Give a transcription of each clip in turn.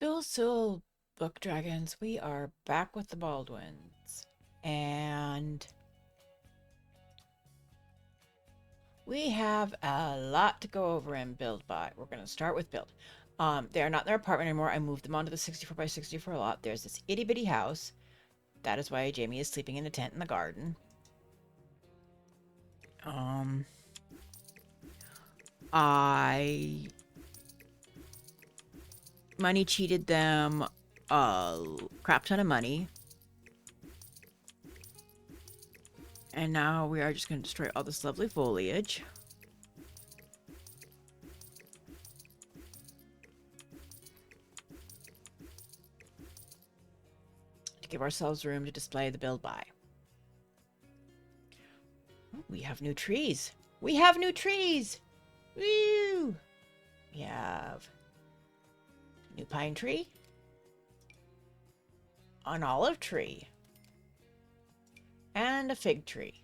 Sul Sul Book Dragons, we are back with the Baldwins. And we have a lot to go over and build by. We're going to start with build. They are not in their apartment anymore. I moved them onto the 64 by 64 lot. There's this itty bitty house. That is why Jamie is sleeping in a tent in the garden. Um, I money cheated them a crap ton of money. And now we are just going to destroy all this lovely foliage. To give ourselves room to display the build by. Ooh, we have new trees. We have new trees! Woo! We have a new pine tree, an olive tree, and a fig tree.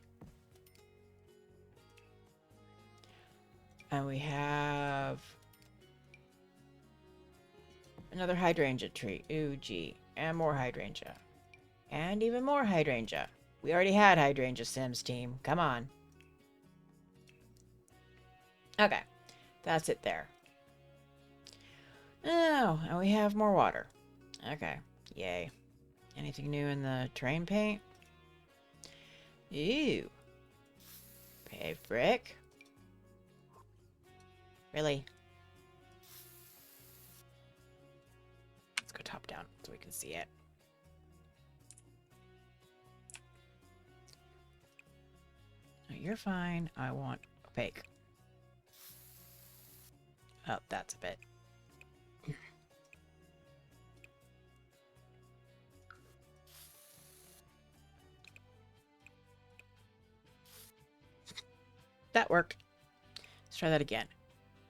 And we have another hydrangea tree. Ooh, gee. And more hydrangea. And even more hydrangea. We already had hydrangea Sims team. Come on. Okay. That's it there. Oh, and we have more water. Okay. Yay. Anything new in the terrain paint? Ew. Hey, frick. Really? Let's go top down so we can see it. No, you're fine. I want opaque. Oh, that's a bit. That worked. Let's try that again.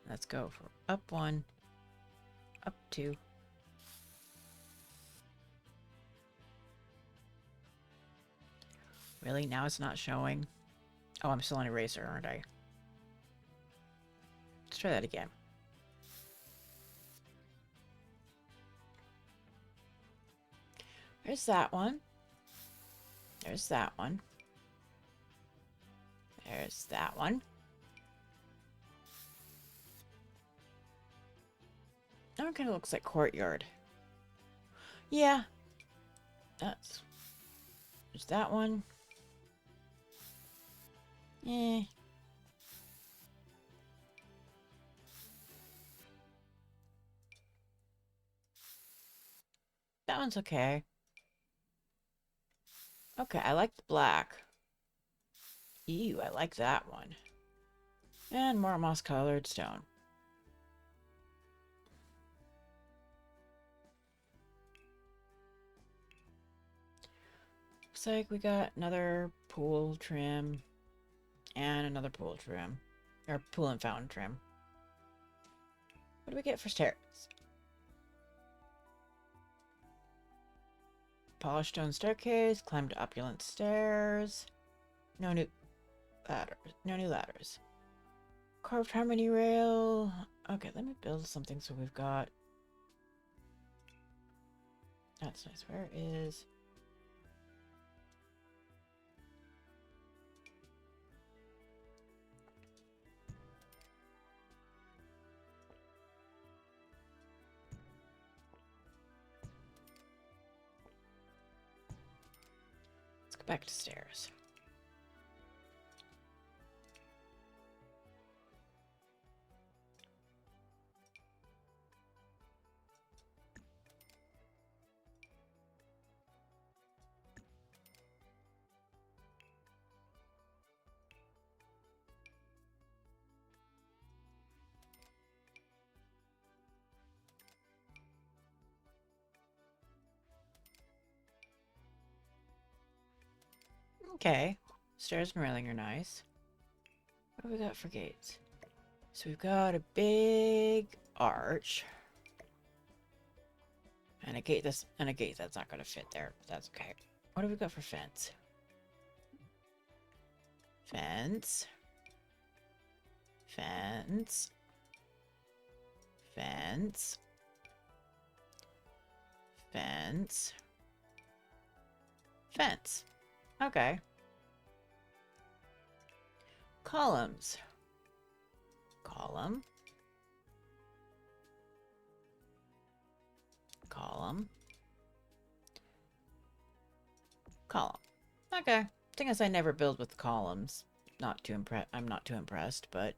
Let's go for up 1, up 2. Really? Now it's not showing? Oh, I'm still on eraser, aren't I? Let's try that again. There's that one. There's that one. There's that one. That one kind of looks like courtyard. Yeah. There's that one. Eh. That one's okay. Okay, I like the black. Ew, I like that one. And more moss-colored stone. Looks like we got another pool trim. And another pool trim. Or pool and fountain trim. What do we get for stairs? Polished stone staircase. Climb to opulent stairs. No new ladders. No new ladders. Carved harmony rail. Okay, let me build something so we've got... That's nice. Where is... Let's go back to stairs. Okay. Stairs and railing are nice. What do we got for gates? So we've got a big arch. And a gate that's not gonna fit there. That's okay. What do we got for fence? Fence. Fence. Fence. Fence. Fence. Okay. Columns. Column. Column. Column. Okay. Thing is, I never build with columns. Not too I'm not too impressed, but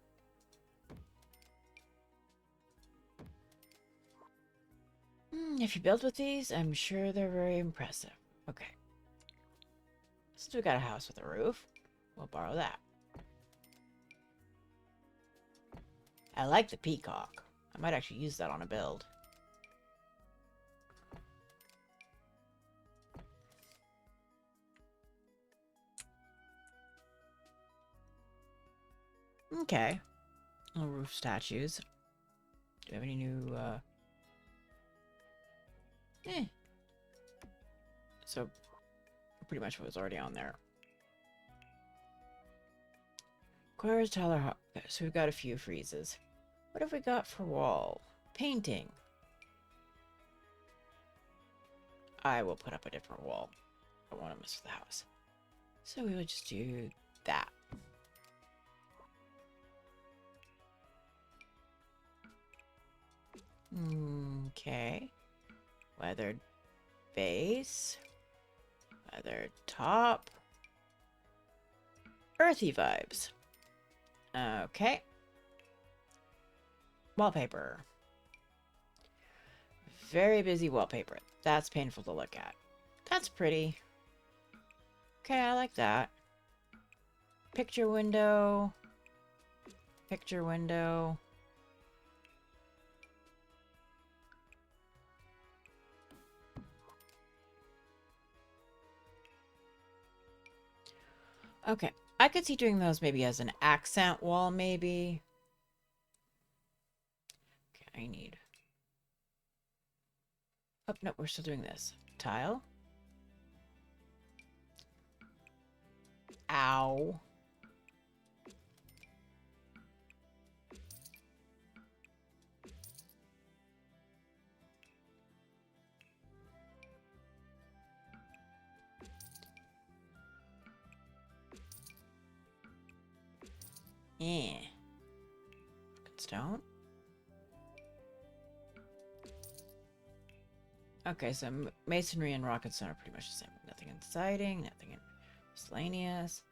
if you build with these, I'm sure they're very impressive. Okay. Since we got a house with a roof, we'll borrow that. I like the peacock. I might actually use that on a build. Okay. Little roof statues. Do we have any new, So, pretty much what was already on there. Requires Tyler. Okay, so we've got a few freezes. What have we got for wall? Painting. I will put up a different wall. I don't want to mess with the house. So we will just do that. Okay. Weathered base. Weathered top. Earthy vibes. Okay. Wallpaper. Very busy wallpaper. That's painful to look at. That's pretty. Okay, I like that. Picture window. Picture window. Okay. I could see doing those maybe as an accent wall, maybe. Okay, I need... Oh, no, we're still doing this. Tile. Ow. Yeah. Stone. Okay, so masonry and rock and stone are pretty much the same. Nothing in siding, nothing in miscellaneous.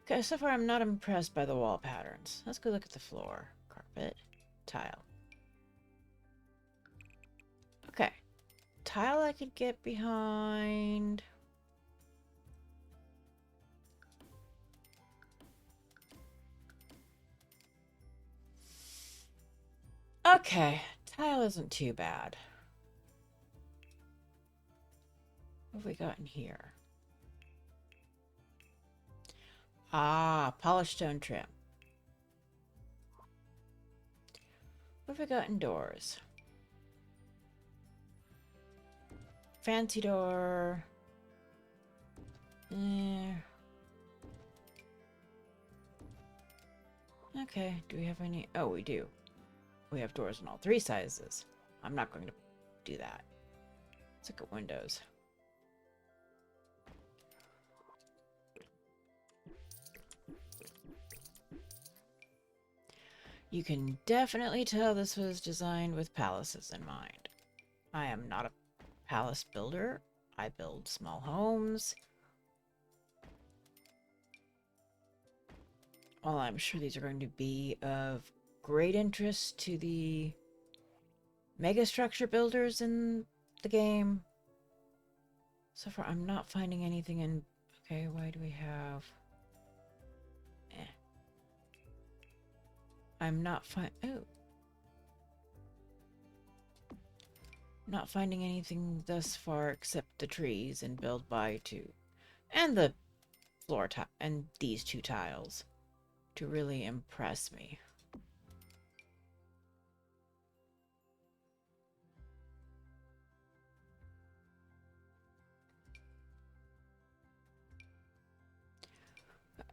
Okay, so far I'm not impressed by the wall patterns. Let's go look at the floor. Carpet. Tile. Okay. Tile I could get behind. Okay. Tile isn't too bad. What have we got in here? Ah, polished stone trim. What have we got indoors? Fancy door. Okay, do we have any? Oh, we do. We have doors in all three sizes. I'm not going to do that. Let's look at windows. You can definitely tell this was designed with palaces in mind. I am not a palace builder. I build small homes. While I'm sure these are going to be of great interest to the megastructure builders in the game. So far, I'm not finding anything in... Okay, why do we have... I'm not not finding anything thus far except the trees and build by two. And the floor tile and these two tiles to really impress me.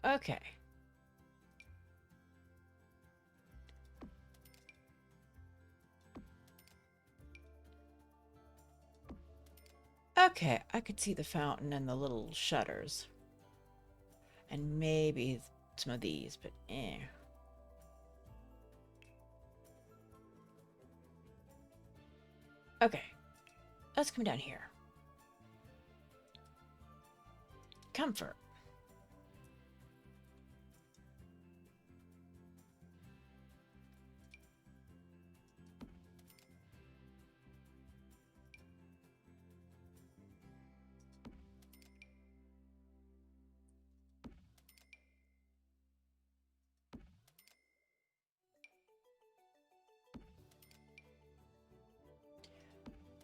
Okay. Okay, I could see the fountain and the little shutters. And maybe some of these, but eh. Okay, let's come down here. Comfort.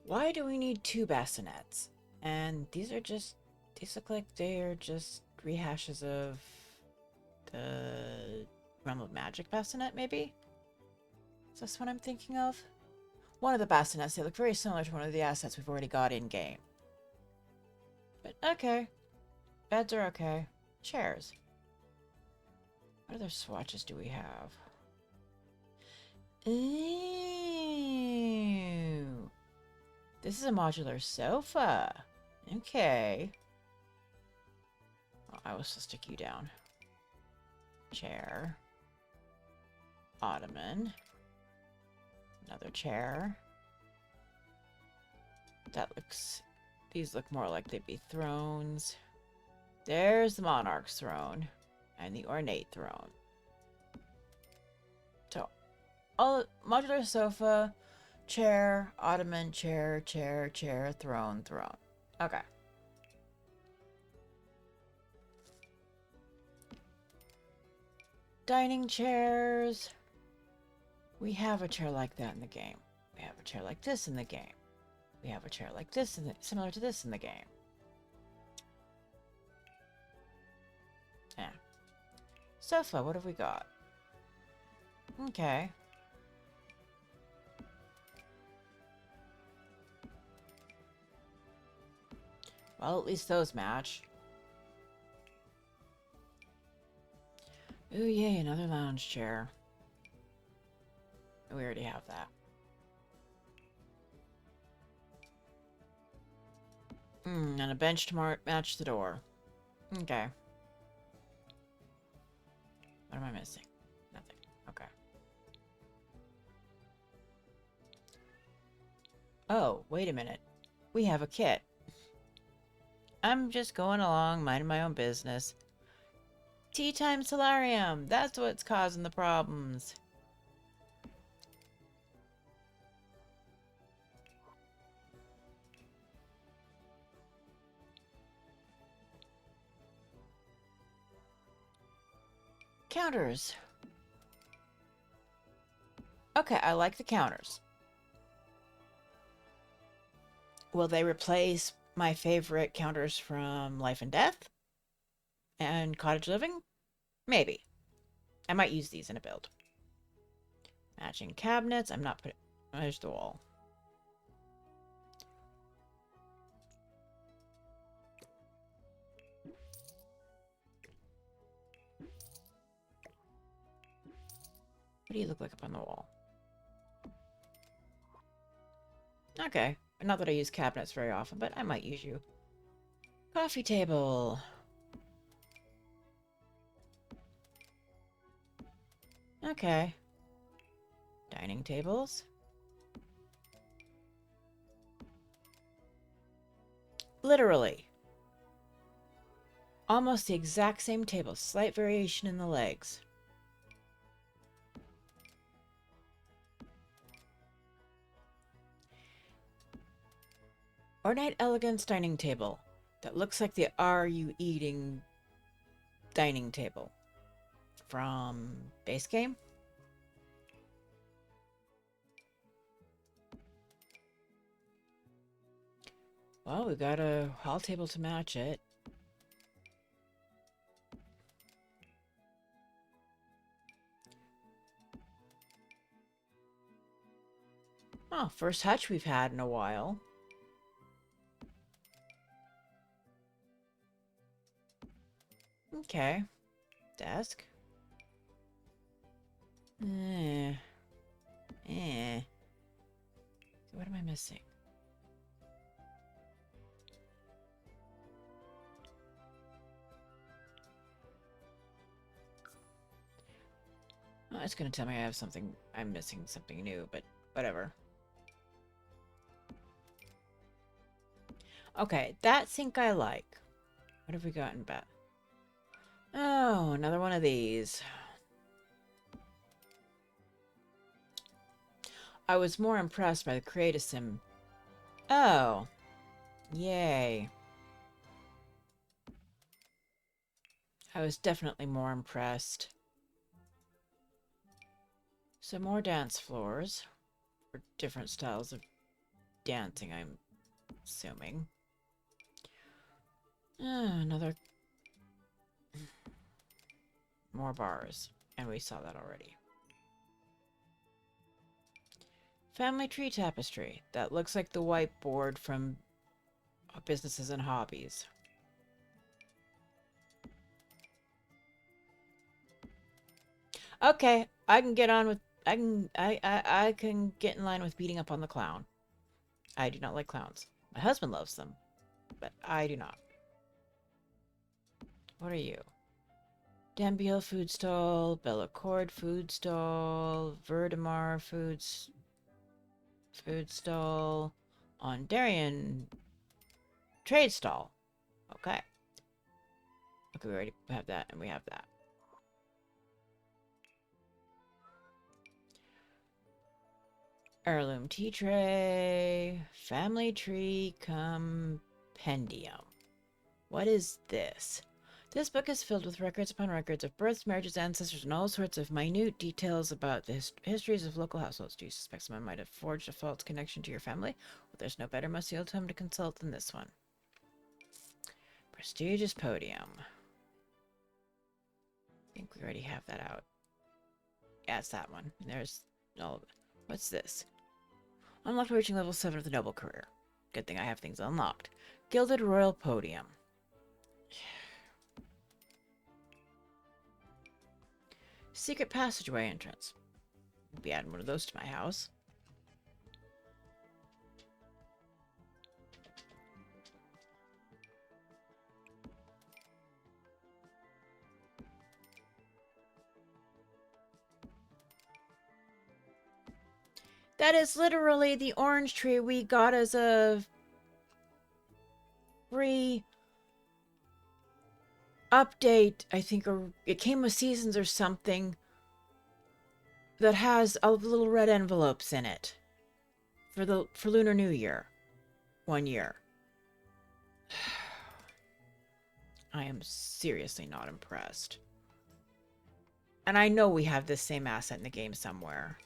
Why do we need two bassinets? And these look like they're just rehashes of the Realm of Magic bassinet, maybe? Is this what I'm thinking of? One of the bassinets, they look very similar to one of the assets we've already got in-game. But okay. Beds are okay. Chairs. What other swatches do we have? Ooh. This is a modular sofa. Okay. Oh, I will still stick you down. Chair. Ottoman. Another chair. These look more like they'd be thrones. There's the monarch's throne. And the ornate throne. So, all modular sofa, chair, ottoman, chair, chair, chair, throne, throne. Okay. Dining chairs. We have a chair like that in the game. We have a chair like this in the game. We have a chair like this, similar to this in the game. Yeah. Sofa, what have we got? Okay. Well, at least those match. Ooh, yay, another lounge chair. We already have that. And a bench to match the door. Okay. What am I missing? Nothing. Okay. Oh, wait a minute. We have a kit. I'm just going along, minding my own business. Tea time solarium. That's what's causing the problems. Counters. Okay, I like the counters. Will they replace my favorite counters from Life and Death and Cottage Living? Maybe. I might use these in a build. Matching cabinets. I'm not putting... There's the wall. What do you look like up on the wall? Okay. Not that I use cabinets very often, but I might use you. Coffee table. Okay. Dining tables. Literally. Almost the exact same table. Slight variation in the legs. Ornate Elegance dining table. That looks like the Are You Eating dining table. From base game? Well, we got a hall table to match it. Oh, first hutch we've had in a while. Okay. Desk. Eh. Eh. What am I missing? Oh, it's gonna tell me I have something. I'm missing something new, but whatever. Okay, that sink I like. What have we got in bed? Oh, another one of these. I was more impressed by the creative sim. Oh, yay. I was definitely more impressed. So more dance floors. For different styles of dancing, I'm assuming. Another... More bars. And we saw that already. Family tree tapestry. That looks like the whiteboard from Businesses and Hobbies. Okay, I can get on with... I can get in line with beating up on the clown. I do not like clowns. My husband loves them, but I do not. What are you? Danby food stall, Bellacord food stall, Verdamar food stall, Ondarian trade stall. Okay. Okay, we already have that, and we have that. Heirloom tea tray, family tree compendium. What is this? This book is filled with records upon records of births, marriages, ancestors, and all sorts of minute details about the histories of local households. Do you suspect someone might have forged a false connection to your family? Well, there's no better museo tome to consult than this one. Prestigious podium. I think we already have that out. Yeah, it's that one. There's all of it. What's this? Unlocked reaching level 7 of the noble career. Good thing I have things unlocked. Gilded royal podium. Secret passageway entrance. I'll be adding one of those to my house. That is literally the orange tree we got as a free update, I think, or it came with seasons or something, that has all the little red envelopes in it for Lunar New Year. 1 year. I am seriously not impressed. And I know we have this same asset in the game somewhere.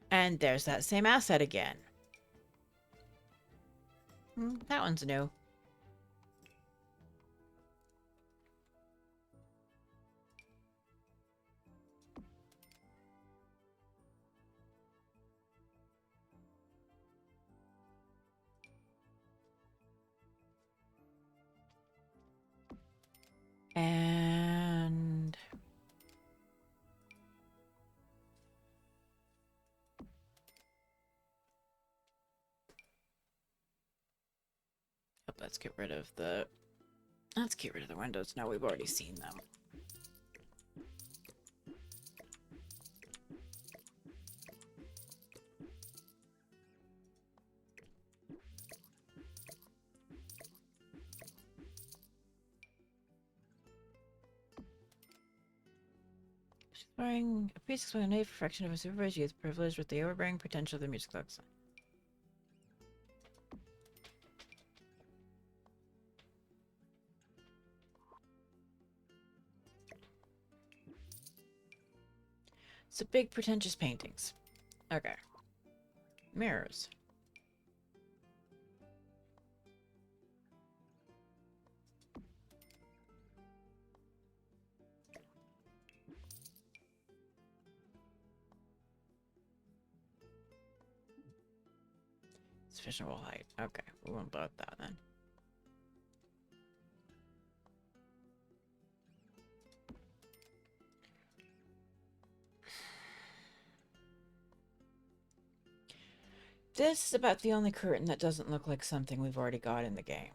And there's that same asset again. That one's new. And... let's get rid of the... Let's get rid of the windows. Now we've already seen them. Exploring a piece explaining the perfection of a supervised youth privileged with the overbearing potential of the music box. So big pretentious paintings. Okay. Mirrors. Sufficient wall height. Okay, we won't bother that then. This is about the only curtain that doesn't look like something we've already got in the game.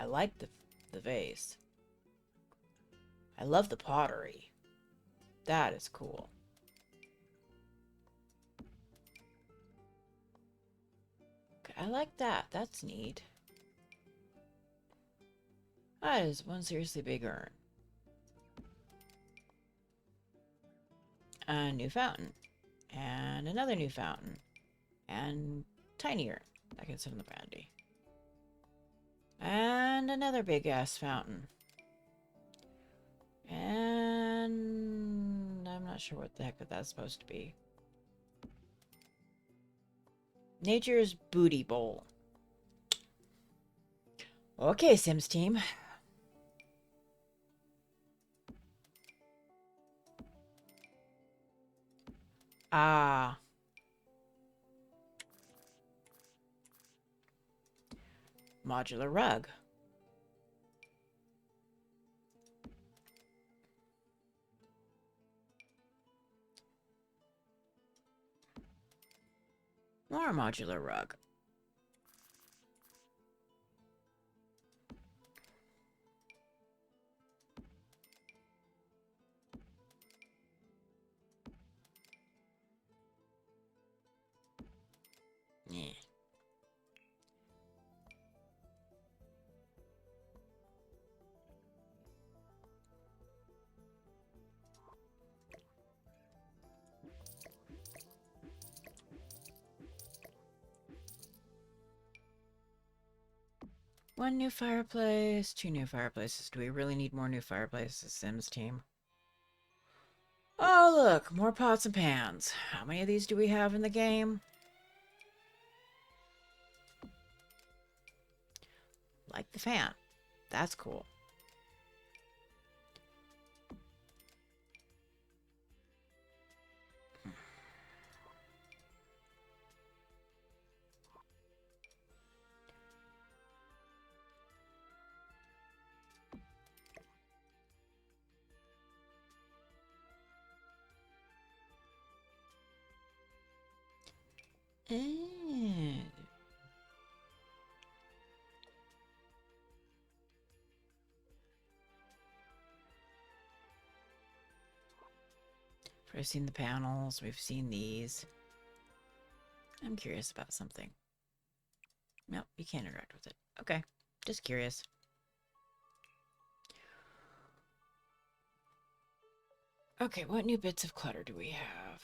I like the vase. I love the pottery. That is cool. Okay, I like that. That's neat. That is one seriously big urn. A new fountain. And another new fountain. And tinier. I can sit on the brandy. And another big ass fountain. And I'm not sure what the heck that's supposed to be. Nature's Booty Bowl. Okay, Sims team. Ah. Modular rug. More modular rug. Yeah. One new fireplace, two new fireplaces. Do we really need more new fireplaces, Sims team? Oh, look, more pots and pans. How many of these do we have in the game? Like the fan. That's cool. Eh. We've seen the panels. We've seen these. I'm curious about something. Nope, you can't interact with it. Okay, just curious. Okay, what new bits of clutter do we have?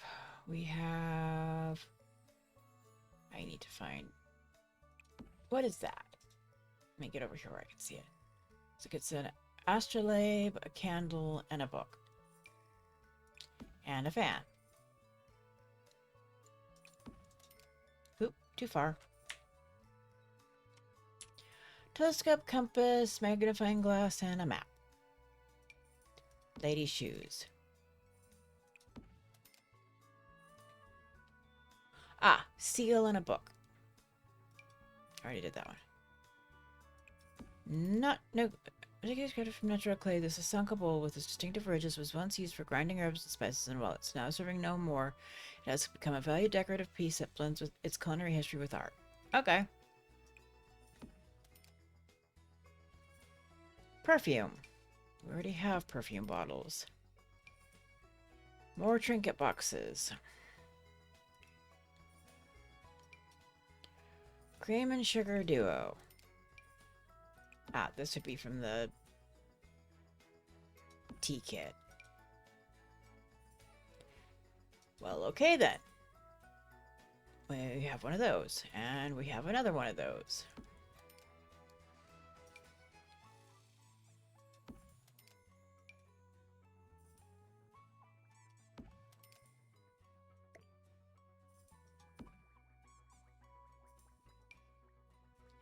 We have... I need to find... What is that? Let me get over here where I can see it. So it's an astrolabe, a candle, and a book. And a fan. Oop, too far. Telescope, compass, magnifying glass, and a map. Lady shoes. Ah, seal and a book. Already did that one. No. Particularly created from natural clay, this Asanka bowl with its distinctive ridges was once used for grinding herbs and spices and wallets. Now serving no more, it has become a valued decorative piece that blends with its culinary history with art. Okay. Perfume. We already have perfume bottles. More trinket boxes. Cream and sugar duo. Ah, this would be from the tea kit. Well, okay then. We have one of those, and we have another one of those.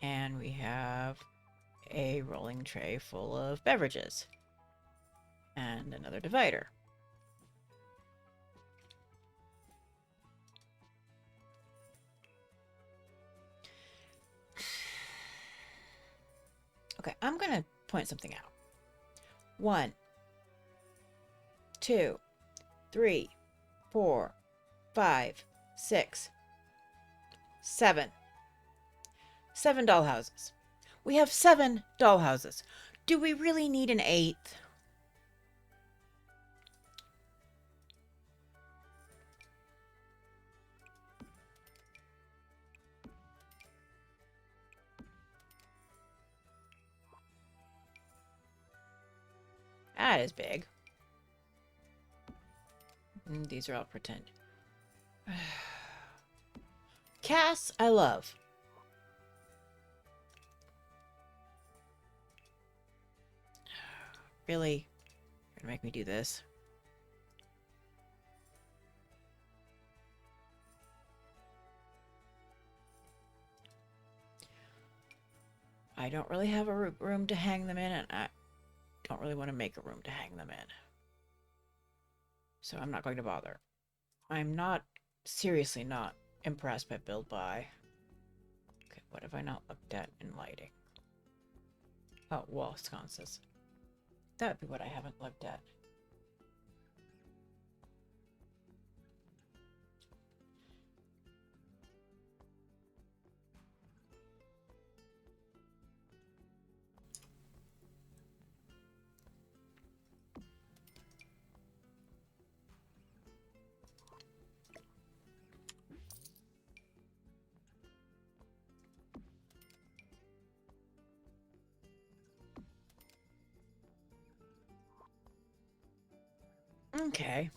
And we have a rolling tray full of beverages. And another divider. Okay, I'm going to point something out. 1, 2, 3, 4, 5, 6, 7. 7 dollhouses. We have 7 dollhouses. Do we really need an 8th? That is big. These are all pretend. Cass, I love. Really? You're gonna make me do this? I don't really have a room to hang them in, and I don't really want to make a room to hang them in. So I'm not going to bother. I'm not, seriously not, impressed by build by. Okay, what have I not looked at in lighting? Oh, wall sconces. That would be what I haven't looked at. Okay.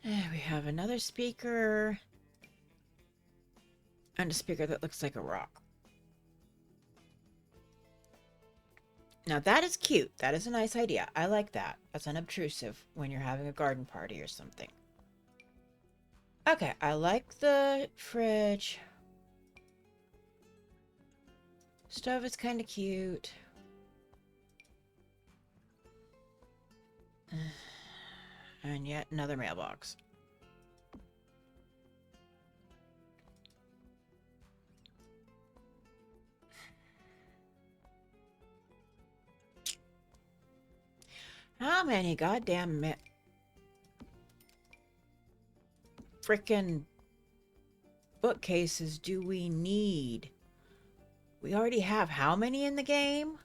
We have another speaker. And a speaker that looks like a rock. Now that is cute. That is a nice idea. I like that. That's unobtrusive when you're having a garden party or something. Okay, I like the fridge. Stove is kind of cute. And yet another mailbox. How many goddamn frickin' bookcases do we need? We already have how many in the game?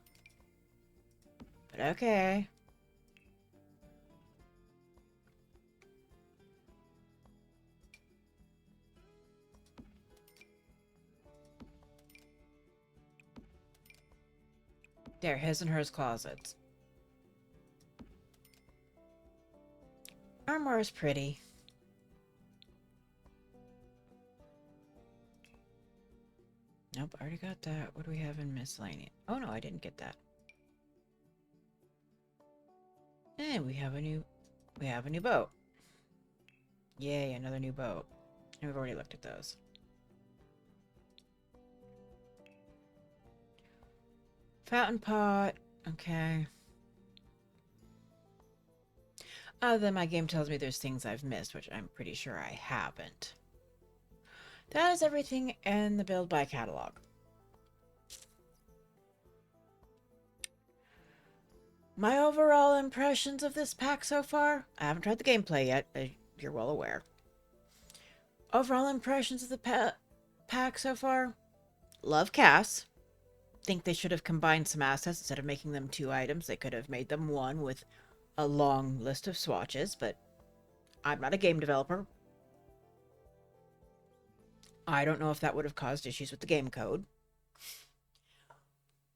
But okay. There, his and hers closets. Armoire is pretty. Nope, I already got that. What do we have in miscellaneous? Oh no, I didn't get that. And we have a new boat. Yay, another new boat. And we've already looked at those. Fountain pot. Okay. Other than my game tells me there's things I've missed, which I'm pretty sure I haven't. That is everything in the build by catalog. My overall impressions of this pack so far? I haven't tried the gameplay yet, as you're well aware. Overall impressions of the pack so far? Love Cass. Think they should have combined some assets instead of making them 2 items. They could have made them 1 with a long list of swatches, but I'm not a game developer. I don't know if that would have caused issues with the game code.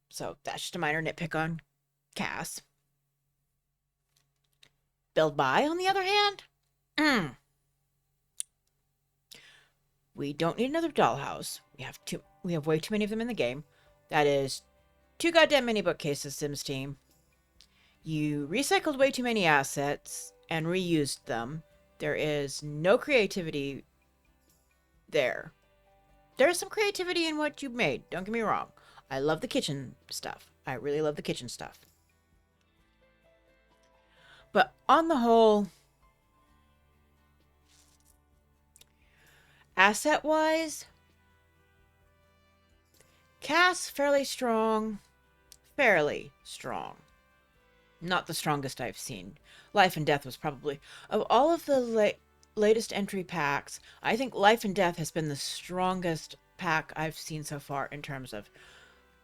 So that's just a minor nitpick on Cass. Build by, on the other hand? We don't need another dollhouse. We have way too many of them in the game. That is too goddamn many bookcases, Sims team. You recycled way too many assets and reused them. There is no creativity there. There is some creativity in what you made. Don't get me wrong. I love the kitchen stuff. I really love the kitchen stuff. But on the whole, asset-wise, Cass, fairly strong. Fairly strong. Not the strongest I've seen. Life and Death was probably... Of all of the latest entry packs, I think Life and Death has been the strongest pack I've seen so far in terms of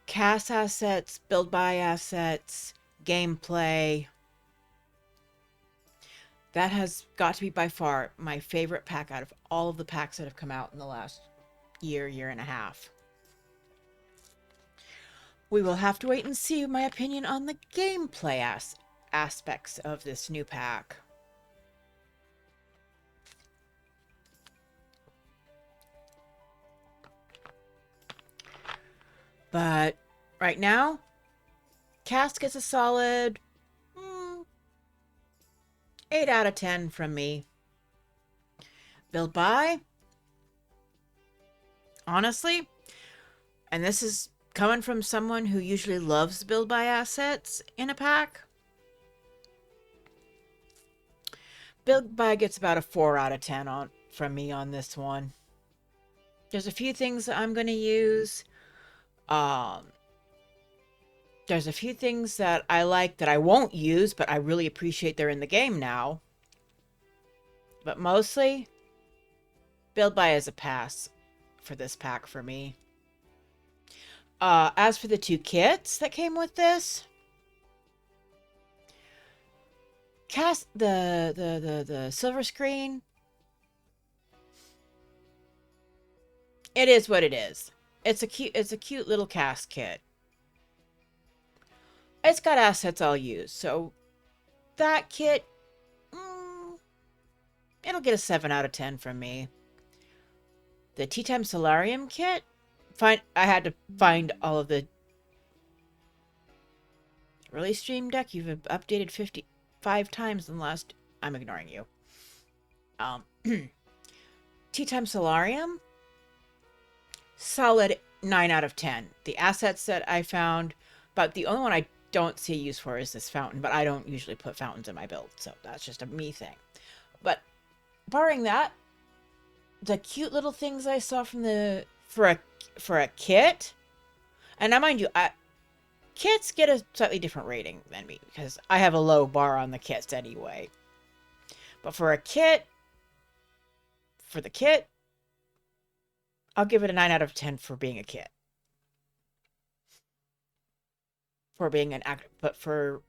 cast assets, build buy assets, gameplay. That has got to be by far my favorite pack out of all of the packs that have come out in the last year and a half. We will have to wait and see my opinion on the gameplay aspects of this new pack. But right now, cast gets a solid 8 out of 10 from me. Build buy, honestly, and this is coming from someone who usually loves build buy assets in a pack, build buy gets about a 4 out of 10 from me on this one. There's a few things that I'm going to use. There's a few things that I like that I won't use, but I really appreciate they're in the game now. But mostly, build buy is a pass for this pack for me. As for the 2 kits that came with this, cast the silver screen. It is what it is. It's a cute little cast kit. It's got assets I'll use, so that kit, it'll get a 7 out of 10 from me. The Tea Time Solarium kit, I had to find all of the release stream deck. You've updated 55 times in the last. I'm ignoring you. Tea Time Solarium, solid 9 out of 10. The assets that I found, but the only one I don't see a use for is this fountain, but I don't usually put fountains in my build, so that's just a me thing. But barring that, the cute little things I saw from the for a kit, and now mind you, kits get a slightly different rating than me because I have a low bar on the kits anyway. But for the kit, I'll give it a 9 out of 10 for being a kit. For being an act, but for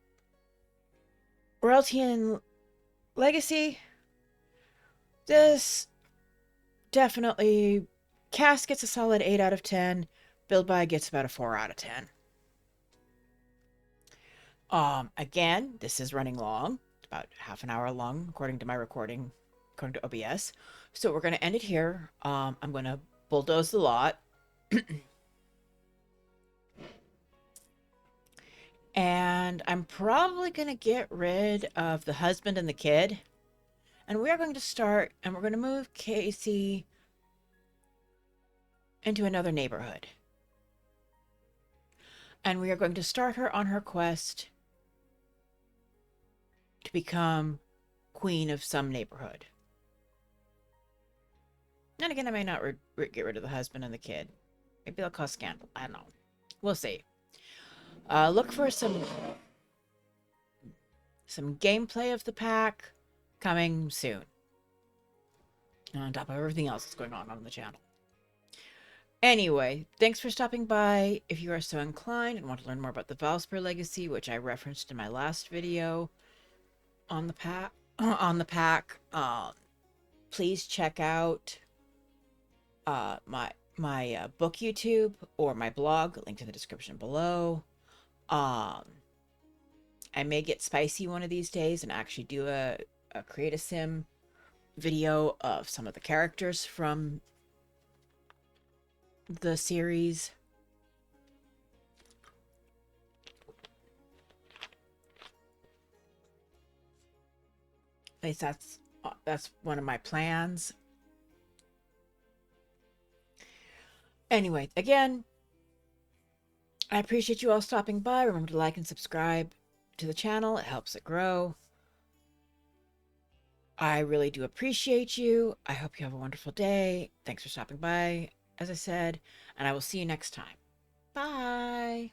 Royalty and Legacy, this definitely, cast gets a solid 8 out of 10. Build buy gets about a 4 out of 10. Again, this is running long. It's about half an hour long, according to my recording, according to OBS. So we're going to end it here. I'm going to bulldoze the lot. And I'm probably going to get rid of the husband and the kid. And we are going to start, and we're going to move Casey into another neighborhood. And we are going to start her on her quest to become queen of some neighborhood. And again, I may not get rid of the husband and the kid. Maybe they'll cause scandal. I don't know. We'll see. Look for some gameplay of the pack coming soon. On top of everything else that's going on the channel. Anyway, thanks for stopping by. If you are so inclined and want to learn more about the Valspar Legacy, which I referenced in my last video on the pack, please check out my book YouTube or my blog, linked in the description below. I may get spicy one of these days and actually do a create a sim video of some of the characters from the series. At least that's one of my plans. Anyway, again, I appreciate you all stopping by. Remember to like and subscribe to the channel. It helps it grow. I really do appreciate you. I hope you have a wonderful day. Thanks for stopping by, as I said, and I will see you next time. Bye.